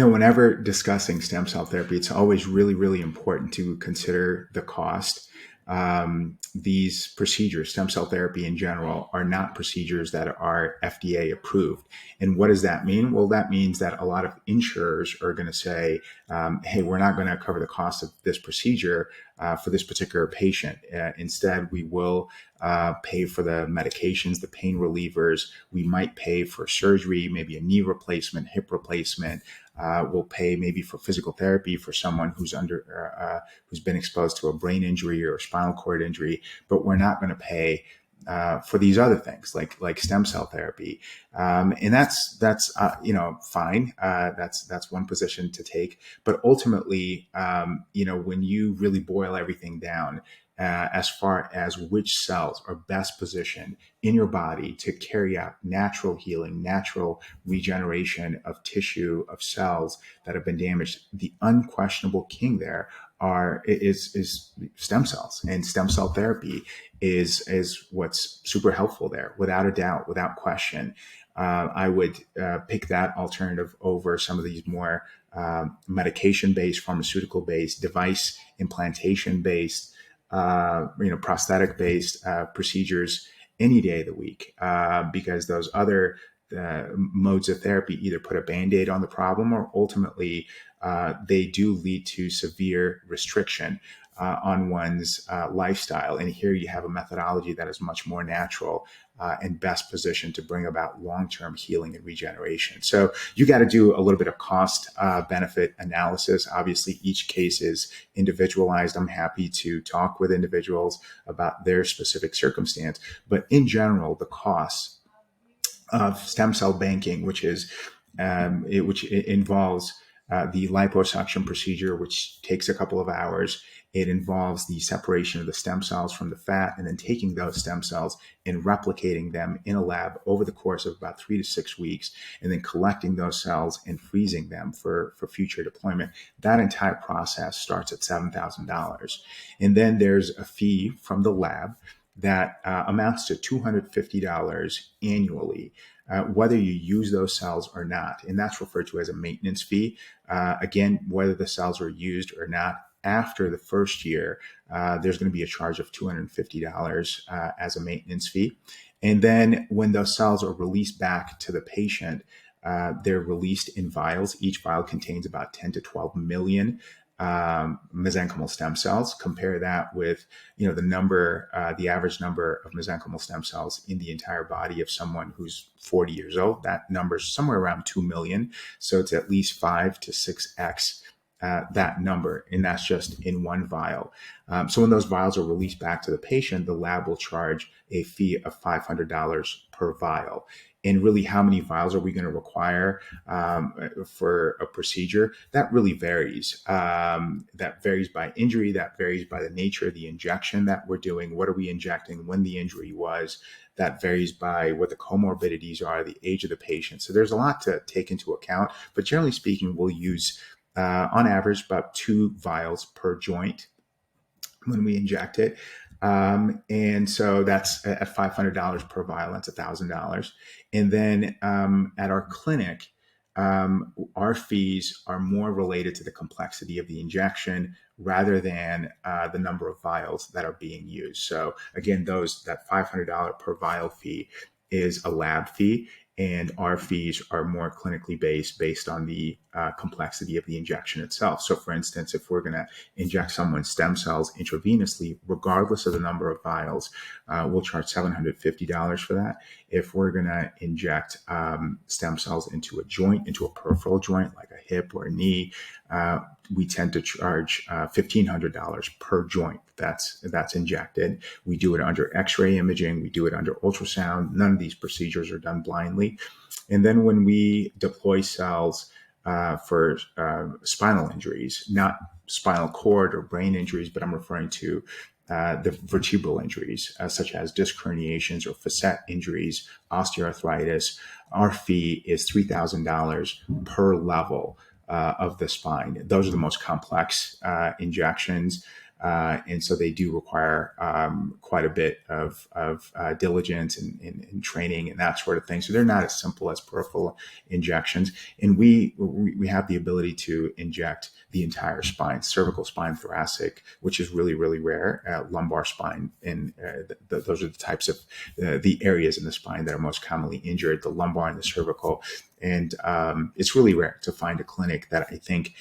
Whenever discussing stem cell therapy, it's always really, really important to consider the cost. These procedures, stem cell therapy in general, are not procedures that are FDA approved. And what does that mean? Well, that means that a lot of insurers are going to say, hey, we're not going to cover the cost of this procedure for this particular patient. Instead, we will pay for the medications, the pain relievers. We might pay for surgery, maybe a knee replacement, hip replacement. We'll pay maybe for physical therapy for someone who's been exposed to a brain injury or a spinal cord injury, but we're not going to pay for these other things like stem cell therapy, and that's fine. That's one position to take, but ultimately, when you really boil everything down, as far as which cells are best positioned in your body to carry out natural healing, natural regeneration of tissue, of cells that have been damaged, the unquestionable king there is stem cells, and stem cell therapy is what's super helpful there, without a doubt, without question. I would pick that alternative over some of these more medication-based, pharmaceutical-based, device implantation-based, prosthetic-based procedures any day of the week, because those other modes of therapy either put a Band-Aid on the problem, or ultimately they do lead to severe restriction on one's lifestyle. And here you have a methodology that is much more natural and best positioned to bring about long-term healing and regeneration. So you got to do a little bit of cost benefit analysis. Obviously, each case is individualized. I'm happy to talk with individuals about their specific circumstance. But in general, the costs of stem cell banking, which involves the liposuction procedure, which takes a couple of hours. It involves the separation of the stem cells from the fat, and then taking those stem cells and replicating them in a lab over the course of about 3 to 6 weeks, and then collecting those cells and freezing them for future deployment. That entire process starts at $7,000. And then there's a fee from the lab that amounts to $250 annually, whether you use those cells or not. And that's referred to as a maintenance fee. Again, whether the cells are used or not, after the first year, there's going to be a charge of $250 as a maintenance fee. And then when those cells are released back to the patient, they're released in vials. Each vial contains about 10 to 12 million mesenchymal stem cells. Compare that with, the average number of mesenchymal stem cells in the entire body of someone who's 40 years old. That number is somewhere around 2 million. So it's at least 5 to 6x that number, and that's just in one vial. So when those vials are released back to the patient, the lab will charge a fee of $500 per vial. And really, how many vials are we going to require for a procedure? That really varies. That varies by injury. That varies by the nature of the injection that we're doing. What are we injecting? When the injury was? That varies by what the comorbidities are, the age of the patient. So there's a lot to take into account. But generally speaking, we'll use, on average, about 2 vials per joint when we inject it. And so that's at $500 per vial. That's $1,000. And then at our clinic, our fees are more related to the complexity of the injection rather than the number of vials that are being used. So again, that $500 per vial fee is a lab fee, and our fees are more clinically based on the complexity of the injection itself. So for instance, if we're going to inject someone's stem cells intravenously, regardless of the number of vials, we'll charge $750 for that. If we're going to inject stem cells into a joint, into a peripheral joint, like a hip or a knee, we tend to charge $1,500 per joint that's injected. We do it under X-ray imaging. We do it under ultrasound. None of these procedures are done blindly. And then when we deploy cells for spinal injuries, not spinal cord or brain injuries, but I'm referring to the vertebral injuries, such as disc herniations or facet injuries, osteoarthritis, our fee is $3,000 per level of the spine. Those are the most complex injections. And so they do require quite a bit of diligence and training and that sort of thing. So they're not as simple as peripheral injections. And we have the ability to inject the entire spine, cervical spine, thoracic, which is really, really rare, lumbar spine. And those are the types of the areas in the spine that are most commonly injured, the lumbar and the cervical. And it's really rare to find a clinic that I think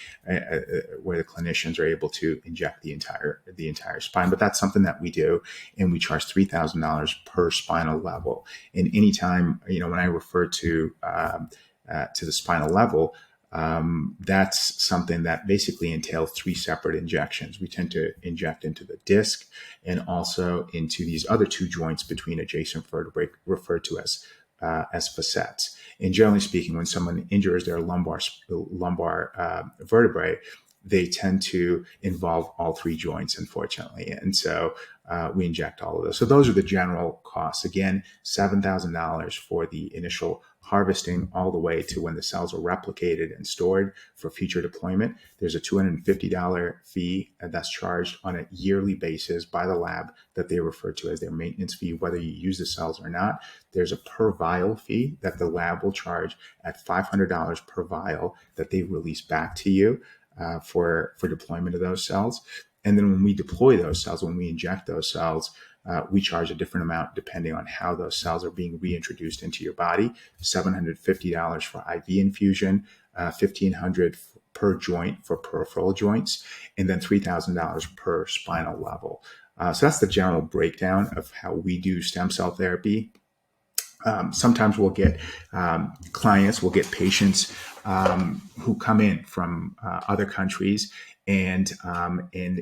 where the clinicians are able to inject the entire spine. But that's something that we do, and we charge $3,000 per spinal level. And anytime, when I refer to the spinal level, that's something that basically entails 3 separate injections. We tend to inject into the disc and also into these other 2 joints between adjacent vertebrae, referred to as facets. And generally speaking, when someone injures their lumbar vertebrae, they tend to involve all 3 joints, unfortunately. And so we inject all of those. So those are the general costs. Again, $7,000 for the initial harvesting all the way to when the cells are replicated and stored for future deployment. There's a $250 fee that's charged on a yearly basis by the lab that they refer to as their maintenance fee, whether you use the cells or not. There's a per vial fee that the lab will charge at $500 per vial that they release back to you for deployment of those cells. And then when we deploy those cells, when we inject those cells, we charge a different amount depending on how those cells are being reintroduced into your body. $750 for IV infusion, $1,500 per joint for peripheral joints, and then $3,000 per spinal level. So that's the general breakdown of how we do stem cell therapy. Sometimes we'll get clients, we'll get patients who come in from other countries, and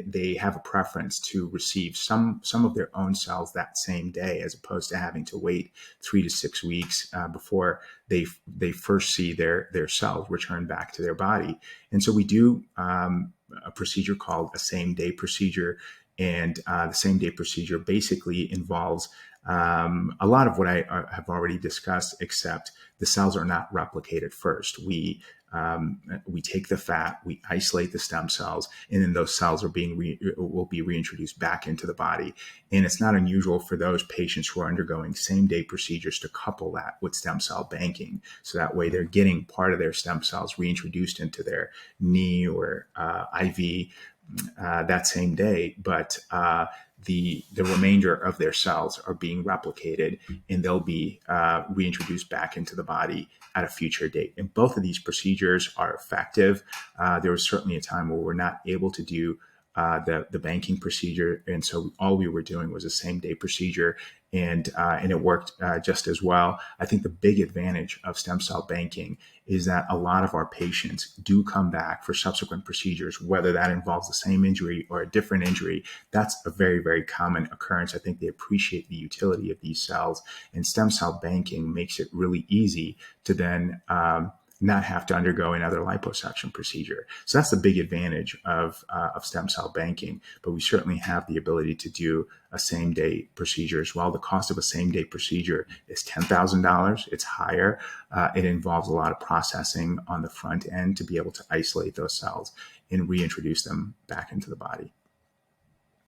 they have a preference to receive some of their own cells that same day, as opposed to having to wait 3 to 6 weeks before they first see their cells return back to their body. And so we do a procedure called a same-day procedure, and the same-day procedure basically involves a lot of what I have already discussed, except the cells are not replicated first. We take the fat, we isolate the stem cells, and then those cells will be reintroduced back into the body. And it's not unusual for those patients who are undergoing same-day procedures to couple that with stem cell banking. So that way they're getting part of their stem cells reintroduced into their knee or IV that same day, but the remainder of their cells are being replicated, and they'll be reintroduced back into the body at a future date. And both of these procedures are effective. There was certainly a time where we're not able to do the banking procedure, and so all we were doing was a same-day procedure, and it worked just as well. I think the big advantage of stem cell banking is that a lot of our patients do come back for subsequent procedures, whether that involves the same injury or a different injury. That's a very, very common occurrence. I think they appreciate the utility of these cells, and stem cell banking makes it really easy to then not have to undergo another liposuction procedure. So that's the big advantage of stem cell banking. But we certainly have the ability to do a same-day procedure as well. The cost of a same-day procedure is $10,000. It's higher. It involves a lot of processing on the front end to be able to isolate those cells and reintroduce them back into the body.